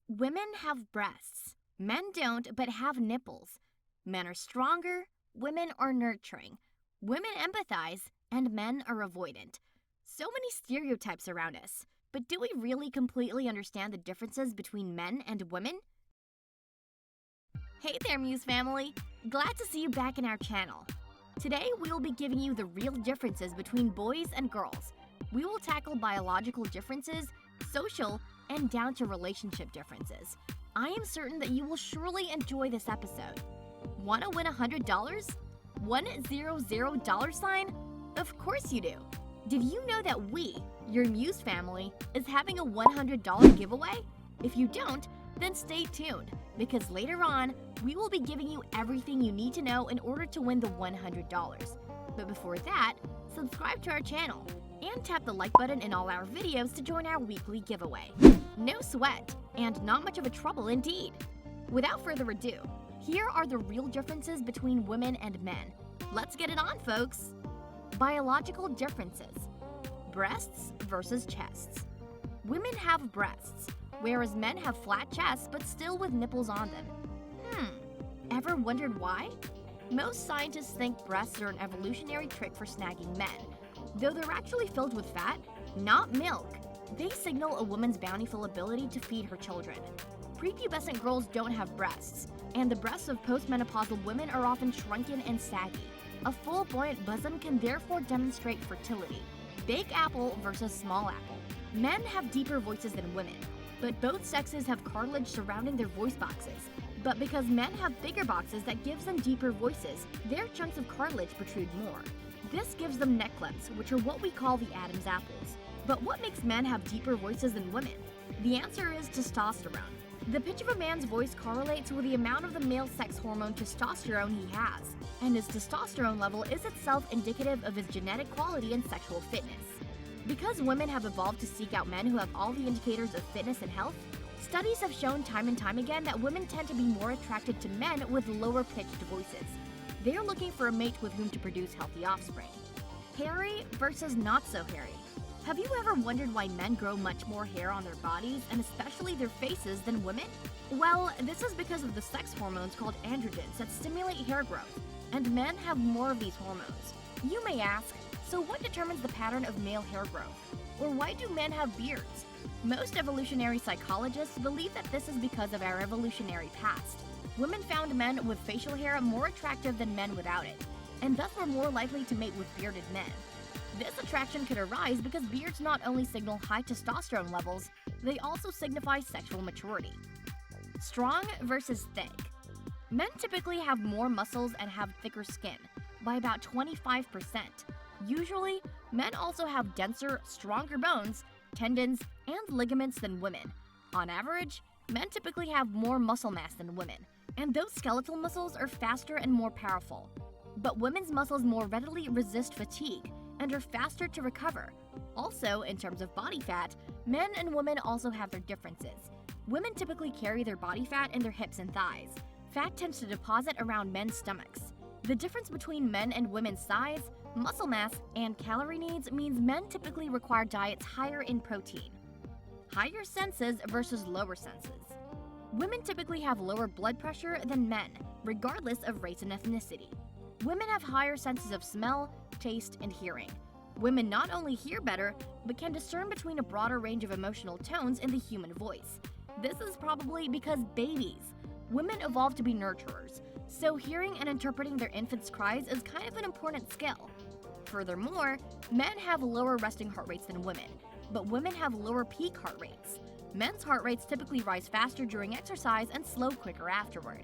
Women have breasts. Men don't, but have nipples. Men are stronger. Women are nurturing. Women empathize, and men are avoidant. So many stereotypes around us. But do we really completely understand the differences between men and women? Hey there, Muse family! Glad to see you back in our channel. Today, we will be giving you the real differences between boys and girls. We will tackle biological differences, social, and down to relationship differences. I am certain that you will surely enjoy this episode. Want to win $100? $100? Of course you do. Did you know that we, your Muse family, is having a $100 giveaway? If you don't, then stay tuned, because later on, we will be giving you everything you need to know in order to win the $100. But before that, subscribe to our channel and tap the like button in all our videos to join our weekly giveaway. No sweat, and not much of a trouble indeed. Without further ado, here are the real differences between women and men. Let's get it on, folks! Biological differences. Breasts versus chests. Women have breasts, whereas men have flat chests but still with nipples on them. Ever wondered why? Most scientists think breasts are an evolutionary trick for snagging men, though they're actually filled with fat, not milk. They signal a woman's bountiful ability to feed her children. Prepubescent girls don't have breasts, and the breasts of postmenopausal women are often shrunken and saggy. A full, buoyant bosom can therefore demonstrate fertility. Big apple versus small apple. Men have deeper voices than women, but both sexes have cartilage surrounding their voice boxes. But because men have bigger boxes that gives them deeper voices, their chunks of cartilage protrude more. This gives them neck clefts, which are what we call the Adam's apples. But what makes men have deeper voices than women? The answer is testosterone. The pitch of a man's voice correlates with the amount of the male sex hormone testosterone he has, and his testosterone level is itself indicative of his genetic quality and sexual fitness. Because women have evolved to seek out men who have all the indicators of fitness and health, studies have shown time and time again that women tend to be more attracted to men with lower-pitched voices. They are looking for a mate with whom to produce healthy offspring. Hairy versus not so hairy. Have you ever wondered why men grow much more hair on their bodies, and especially their faces, than women? Well, this is because of the sex hormones called androgens that stimulate hair growth, and men have more of these hormones. You may ask, so what determines the pattern of male hair growth? Or why do men have beards? Most evolutionary psychologists believe that this is because of our evolutionary past. Women found men with facial hair more attractive than men without it, and thus were more likely to mate with bearded men. This attraction could arise because beards not only signal high testosterone levels, they also signify sexual maturity. Strong versus thick. Men typically have more muscles and have thicker skin, by about 25%. Usually, men also have denser, stronger bones, tendons, and ligaments than women. On average, men typically have more muscle mass than women, and those skeletal muscles are faster and more powerful. But women's muscles more readily resist fatigue and are faster to recover. Also, in terms of body fat, men and women also have their differences. Women typically carry their body fat in their hips and thighs. Fat tends to deposit around men's stomachs. The difference between men and women's size, muscle mass, and calorie needs means men typically require diets higher in protein. Higher senses versus lower senses. Women typically have lower blood pressure than men, regardless of race and ethnicity. Women have higher senses of smell, taste, and hearing. Women not only hear better, but can discern between a broader range of emotional tones in the human voice. This is probably because babies. Women evolved to be nurturers, so hearing and interpreting their infants' cries is kind of an important skill. Furthermore, men have lower resting heart rates than women, but women have lower peak heart rates. Men's heart rates typically rise faster during exercise and slow quicker afterward.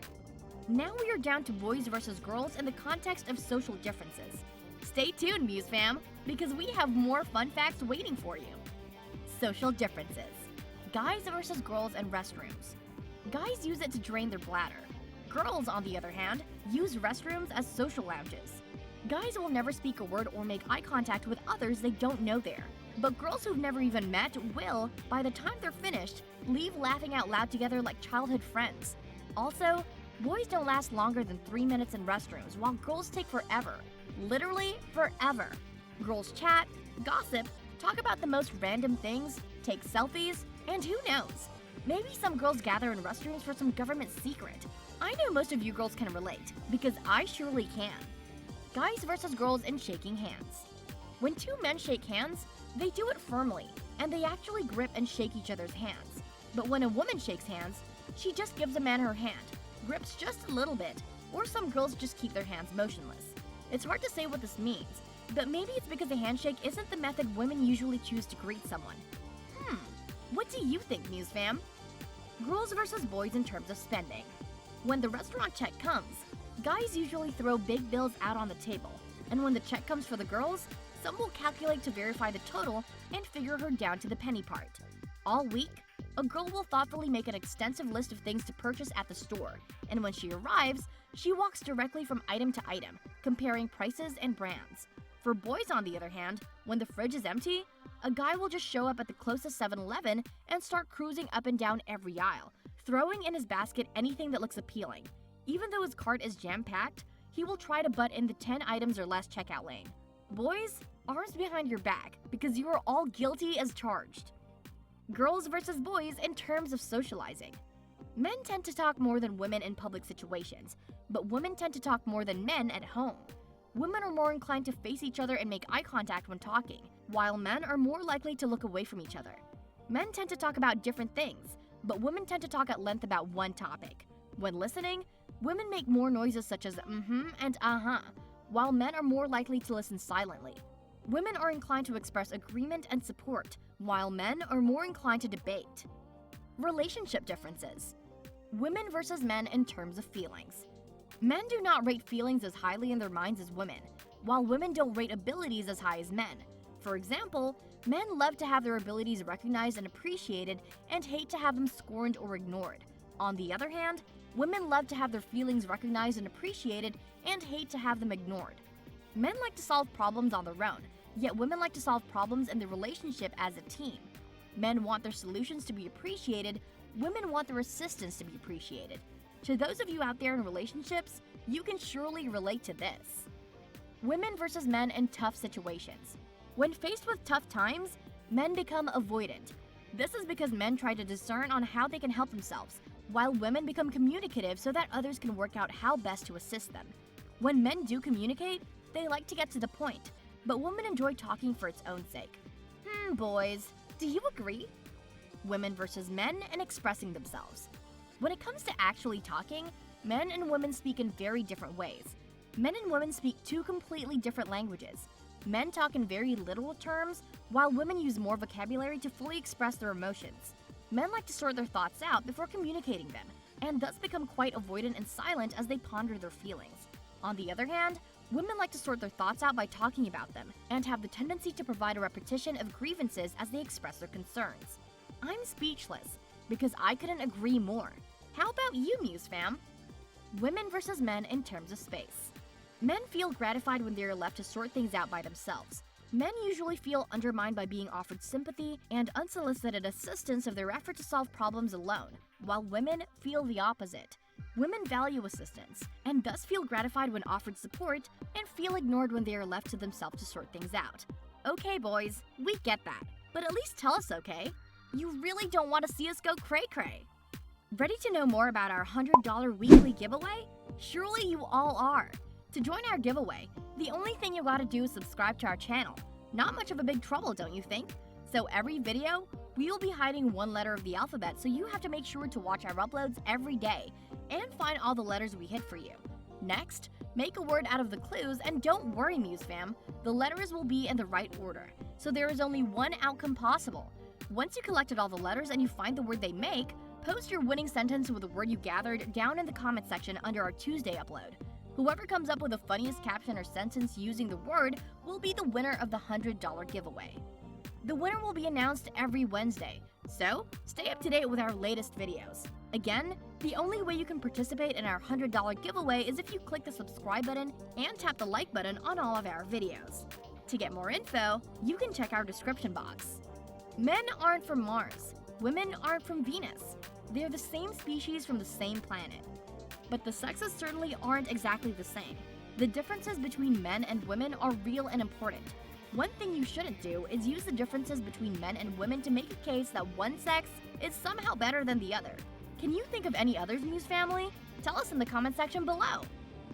Now we are down to boys versus girls in the context of social differences. Stay tuned, Muse fam, because we have more fun facts waiting for you. Social differences. Guys versus girls in restrooms. Guys use it to drain their bladder. Girls, on the other hand, use restrooms as social lounges. Guys will never speak a word or make eye contact with others they don't know there. But girls who've never even met will, by the time they're finished, leave laughing out loud together like childhood friends. Also, boys don't last longer than 3 minutes in restrooms, while girls take forever. Literally forever. Girls chat, gossip, talk about the most random things, take selfies, and who knows? Maybe some girls gather in restrooms for some government secret. I know most of you girls can relate, because I surely can. Guys versus girls in shaking hands. When two men shake hands, they do it firmly, and they actually grip and shake each other's hands. But when a woman shakes hands, she just gives a man her hand, grips just a little bit, or some girls just keep their hands motionless. It's hard to say what this means, but maybe it's because a handshake isn't the method women usually choose to greet someone. What do you think, Muse fam? Girls versus boys in terms of spending. When the restaurant check comes, guys usually throw big bills out on the table, and when the check comes for the girls, some will calculate to verify the total and figure her down to the penny part. All week, a girl will thoughtfully make an extensive list of things to purchase at the store, and when she arrives, she walks directly from item to item, comparing prices and brands. For boys, on the other hand, when the fridge is empty, a guy will just show up at the closest 7-Eleven and start cruising up and down every aisle, throwing in his basket anything that looks appealing. Even though his cart is jam-packed, he will try to butt in the 10 items or less checkout lane. Boys, arms behind your back, because you are all guilty as charged. Girls versus boys in terms of socializing. Men tend to talk more than women in public situations, but women tend to talk more than men at home. Women are more inclined to face each other and make eye contact when talking, while men are more likely to look away from each other. Men tend to talk about different things, but women tend to talk at length about one topic. When listening, women make more noises such as and while men are more likely to listen silently. Women are inclined to express agreement and support, while men are more inclined to debate. Relationship differences. Women versus men in terms of feelings. Men do not rate feelings as highly in their minds as women, while women don't rate abilities as high as men. For example, men love to have their abilities recognized and appreciated and hate to have them scorned or ignored. On the other hand, women love to have their feelings recognized and appreciated and hate to have them ignored. Men like to solve problems on their own, yet women like to solve problems in the relationship as a team. Men want their solutions to be appreciated, women want their assistance to be appreciated. To those of you out there in relationships, you can surely relate to this. Women versus men in tough situations. When faced with tough times, men become avoidant. This is because men try to discern on how they can help themselves, while women become communicative so that others can work out how best to assist them. When men do communicate, they like to get to the point, but women enjoy talking for its own sake. Boys, do you agree? Women versus men and expressing themselves. When it comes to actually talking, men and women speak in very different ways. Men and women speak two completely different languages. Men talk in very literal terms, while women use more vocabulary to fully express their emotions. Men like to sort their thoughts out before communicating them, and thus become quite avoidant and silent as they ponder their feelings. On the other hand, women like to sort their thoughts out by talking about them, and have the tendency to provide a repetition of grievances as they express their concerns. I'm speechless, because I couldn't agree more. How about you, Muse fam? Women versus men in terms of space. Men feel gratified when they are left to sort things out by themselves. Men usually feel undermined by being offered sympathy and unsolicited assistance of their effort to solve problems alone, while women feel the opposite. Women value assistance, and thus feel gratified when offered support, and feel ignored when they are left to themselves to sort things out. Okay, boys, we get that, but at least tell us, okay? You really don't want to see us go cray-cray. Ready to know more about our $100 weekly giveaway? Surely you all are. To join our giveaway, the only thing you gotta do is subscribe to our channel. Not much of a big trouble, don't you think? So every video, we will be hiding one letter of the alphabet, so you have to make sure to watch our uploads every day and find all the letters we hid for you. Next, make a word out of the clues, and don't worry, Muse fam, the letters will be in the right order, so there is only one outcome possible. Once you collected all the letters and you find the word they make, post your winning sentence with the word you gathered down in the comment section under our Tuesday upload. Whoever comes up with the funniest caption or sentence using the word will be the winner of the $100 giveaway. The winner will be announced every Wednesday, so stay up to date with our latest videos. Again, the only way you can participate in our $100 giveaway is if you click the subscribe button and tap the like button on all of our videos. To get more info, you can check our description box. Men aren't from Mars. Women aren't from Venus. They're the same species from the same planet. But the sexes certainly aren't exactly the same. The differences between men and women are real and important. One thing you shouldn't do is use the differences between men and women to make a case that one sex is somehow better than the other. Can you think of any others, Muse family? Tell us in the comment section below.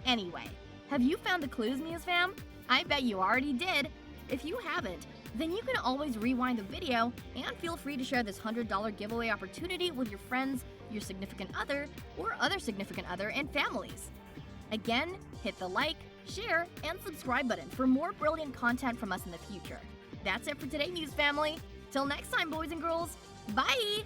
Anyway, have you found the clues, Muse fam? I bet you already did. If you haven't, then you can always rewind the video and feel free to share this $100 giveaway opportunity with your friends, your significant other, or other significant other and families. Again, hit the like, share, and subscribe button for more brilliant content from us in the future. That's it for today, Muse family. Till next time, boys and girls. Bye!